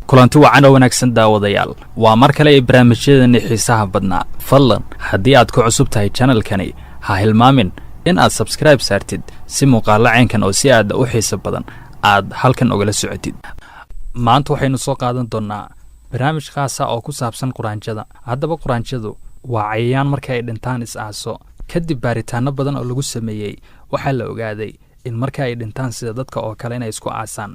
kulanti wacan oo wanaagsan daawadayaal waa mar kale ee barnaamijyadeena xiisaha badnaa fadlan haddii aad ku cusub tahay channelkani ha hilmaamin in aad subscribe saartid si muuqaalo ceenkan oo si aad u xiiso badan aad halkan ogala socotid maanta waxaynu soo qaadan doonaa barnaamij khaas ah oo ku saabsan quraanjada haddaba quraanjadu waa cayayaan marka ay dhintaan is-aaso kadib baaritaano badan oo lagu sameeyey waxaa la ogaaday in marka ay dhintaan sida dadka oo kale inay isku aasaan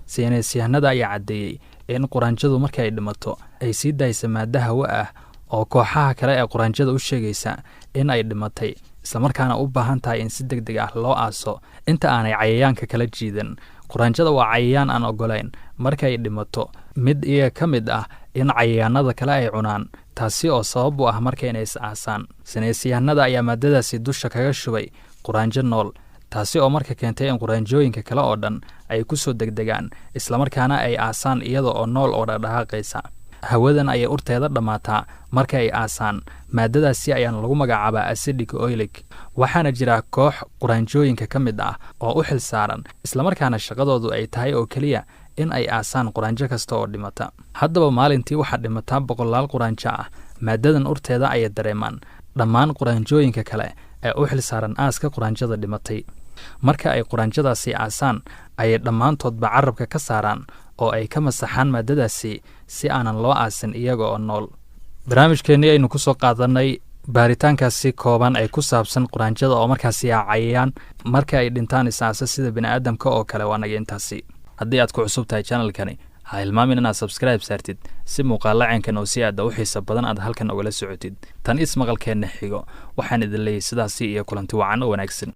saynisyahanada ayaa caddeeyey in quraanjadu marka ay dhimato ay sii daaysa maada hawo ah oo kooxaha kale ee quraanjada u sheegaysa in ay dhimatay islamarkaana u baahan tahay in si degdeg ah loo aaso inta aanay cayayaanka kala jiidan quraanjada waa cayayaan aan ogolayn marka ay dhimato mid iyaga ka mid ah in cayayaanada kale ay cunaan taasi oo sabab u ah marka inay is aasaan saynisyahanada ayaa maadadaasi dusha kaga shubay quraanjo nool taasi oo marka keentay in quraanjooyinka kale oo dhan ay ku soo degdegaan islamarkaana ay aasaan iyada oo nool oo dhaqdhaqaaqaysa hawadan ayay urteeda dhammaataa marka ay aasaan maadadaasi ayaana lagu magacaabaa acidic oilic waxaana jira koox quraanjooyinka ka mid ah oo u xil saaran islamarkaana shaqadoodu ay tahay oo keliya in ay aasaan quraanjo kasta oo dhimata haddaba maalintii waxaa dhimataa 100 quraanjo ah maadadan urteeda ayay dareemaan dhammaan quraanjooyinka kale ee u xil saaran aaska quraanjada dhimatay marka ay quraanjadaasi aasaan ayay dhammaantoodba carabka ka saaraan oo ay ka masaxaan maadadaasi si aanan loo aasin iyaga oo nool barnaamijkeennii aynu ku soo qaadanay baaritaankaasi kooban ay ku saabsan quraanjada oo markaasi cayayaan marka ay dhintaan is-aasa sida bini'aadamka oo kale waa naga intaasi haddii aad ku cusub tahay channelkani ha hilmaamin inaad subscribe saartid si muuqaalo ceenkan oo si aad u xiiso badan aad halkan ogala socotid tan ismaqalkeenna xigo waxaan idin leeyahay sidaasi iyo kulanti wacan oo wanaagsan